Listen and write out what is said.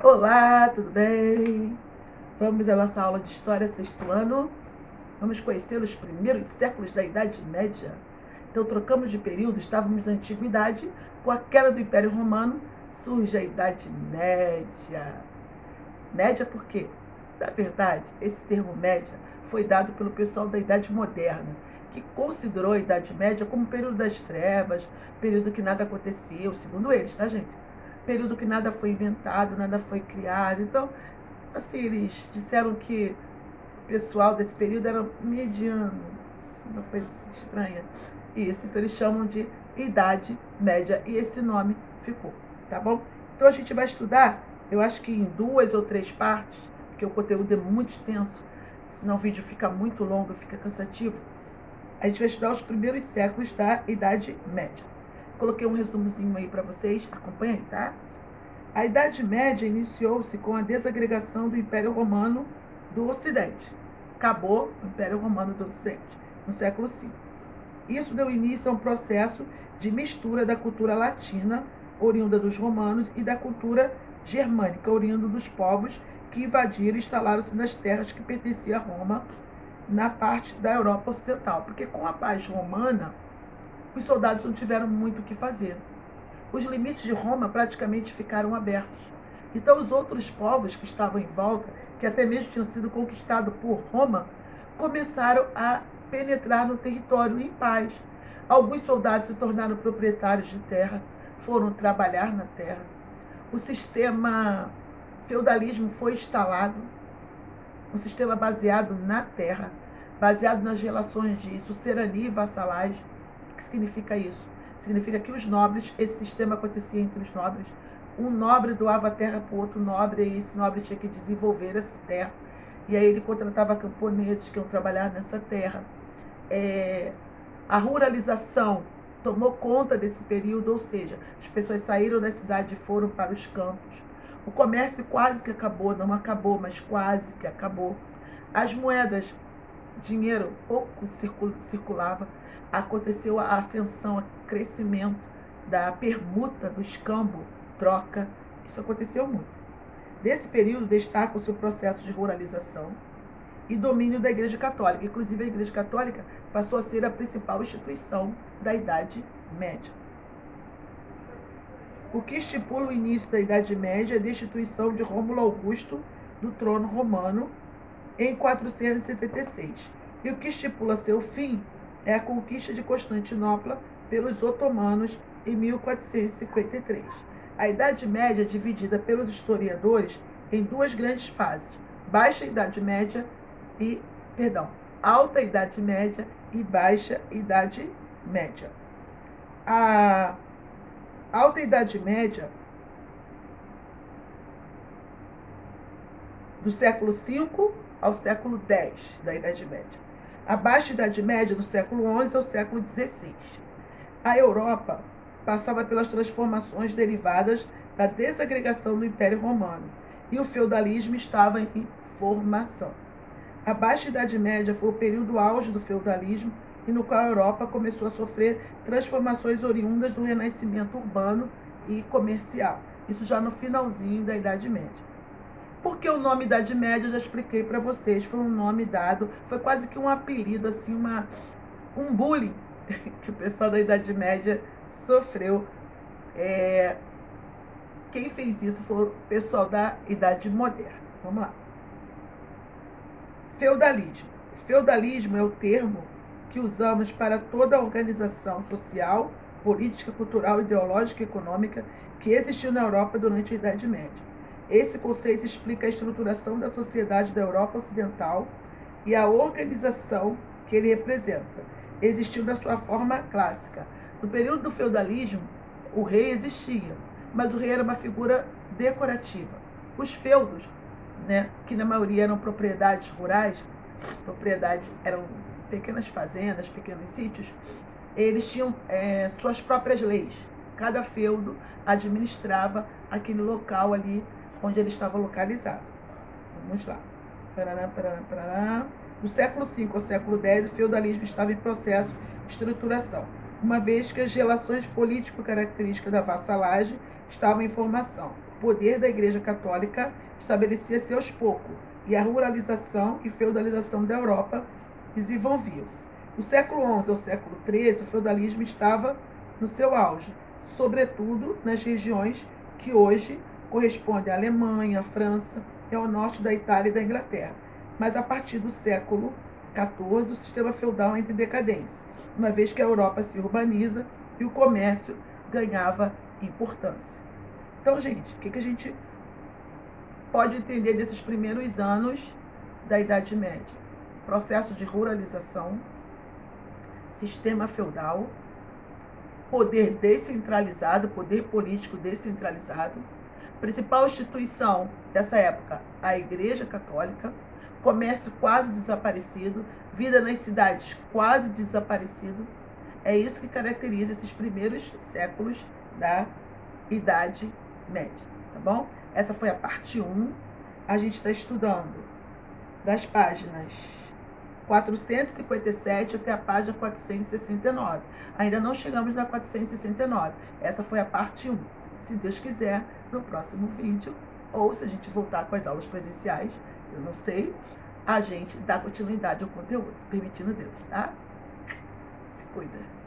Olá, tudo bem? Vamos à nossa aula de História, sexto ano. Vamos conhecer os primeiros séculos da Idade Média. Então, trocamos de período, estávamos na Antiguidade, com a queda do Império Romano, surge a Idade Média. Média por quê? Na verdade, esse termo média foi dado pelo pessoal da Idade Moderna, que considerou a Idade Média como período das trevas, período que nada aconteceu, segundo eles, tá, gente? Período que nada foi inventado, nada foi criado. Então, assim, eles disseram que o pessoal desse período era mediano, uma coisa assim, estranha. Isso, então eles chamam de Idade Média e esse nome ficou, tá bom? Então a gente vai estudar, eu acho que em 2 ou 3 partes, porque o conteúdo é muito extenso, senão o vídeo fica muito longo, fica cansativo. A gente vai estudar os primeiros séculos da Idade Média. Coloquei um resumozinho aí para vocês, acompanha aí, tá? A Idade Média iniciou-se com a desagregação do Império Romano do Ocidente. Acabou o Império Romano do Ocidente, no século V. Isso deu início a um processo de mistura da cultura latina, oriunda dos romanos, e da cultura germânica, oriunda dos povos que invadiram e instalaram-se nas terras que pertenciam a Roma, na parte da Europa Ocidental. Porque com a paz romana, os soldados não tiveram muito o que fazer. Os limites de Roma praticamente ficaram abertos. Então, os outros povos que estavam em volta, que até mesmo tinham sido conquistados por Roma, começaram a penetrar no território em paz. Alguns soldados se tornaram proprietários de terra, foram trabalhar na terra. O sistema feudalismo foi instalado, um sistema baseado na terra, baseado nas relações de sucerania e vassalagem. O que significa isso? Significa que os nobres, esse sistema acontecia entre os nobres, um nobre doava a terra para o outro nobre, e esse nobre tinha que desenvolver essa terra, e aí ele contratava camponeses que iam trabalhar nessa terra. A ruralização tomou conta desse período, ou seja, as pessoas saíram da cidade e foram para os campos. O comércio quase que acabou, não acabou, mas quase que acabou. As moedas, dinheiro pouco circulava, aconteceu a ascensão, o crescimento da permuta, do escambo, troca, isso aconteceu muito. Desse período destaca-se o processo de ruralização e domínio da Igreja Católica. Inclusive, a Igreja Católica passou a ser a principal instituição da Idade Média. O que estipula o início da Idade Média é a destituição de Rômulo Augusto do trono romano em 476. E o que estipula seu fim é a conquista de Constantinopla pelos otomanos em 1453. A Idade Média é dividida pelos historiadores em 2 grandes fases: Baixa Idade Média e, Alta Idade Média e Baixa Idade Média. A Alta Idade Média, do século V ao século X da Idade Média. A Baixa Idade Média, do século XI ao século XVI. A Europa passava pelas transformações derivadas da desagregação do Império Romano e o feudalismo estava em formação. A Baixa Idade Média foi o período auge do feudalismo e no qual a Europa começou a sofrer transformações oriundas do renascimento urbano e comercial. Isso já no finalzinho da Idade Média. Porque o nome Idade Média, eu já expliquei para vocês, foi um nome dado, foi quase que um apelido, assim, um bullying que o pessoal da Idade Média sofreu. Quem fez isso foi o pessoal da Idade Moderna. Vamos lá. Feudalismo. Feudalismo é o termo que usamos para toda a organização social, política, cultural, ideológica e econômica que existiu na Europa durante a Idade Média. Esse conceito explica a estruturação da sociedade da Europa Ocidental e a organização que ele representa. Existiu na sua forma clássica. No período do feudalismo, o rei existia, mas o rei era uma figura decorativa. Os feudos, que na maioria eram propriedades rurais, eram pequenas fazendas, pequenos sítios, eles tinham suas próprias leis. Cada feudo administrava aquele local ali onde ele estava localizado. Vamos lá. Do século V ao século X, o feudalismo estava em processo de estruturação, uma vez que as relações político-características da vassalagem estavam em formação. poder da Igreja Católica estabelecia-se aos poucos, e a ruralização e feudalização da Europa desenvolviam-se. Do século XI ao século XIII, o feudalismo estava no seu auge, sobretudo nas regiões que hoje correspondem à Alemanha, à França e ao norte da Itália e da Inglaterra. Mas a partir do século XIV, o sistema feudal entra em decadência, uma vez que a Europa se urbaniza e o comércio ganhava importância. Então, gente, o que a gente pode entender desses primeiros anos da Idade Média? Processo de ruralização, sistema feudal, poder descentralizado, poder político descentralizado, principal instituição dessa época, a Igreja Católica, comércio quase desaparecido, vida nas cidades quase desaparecido. É isso que caracteriza esses primeiros séculos da Idade Média, tá bom? Essa foi a parte 1. A gente está estudando das páginas 457 até a página 469. Ainda não chegamos na 469. Essa foi a parte 1. Se Deus quiser, no próximo vídeo, ou se a gente voltar com as aulas presenciais, eu não sei, a gente dá continuidade ao conteúdo, permitindo Deus, tá? Se cuida.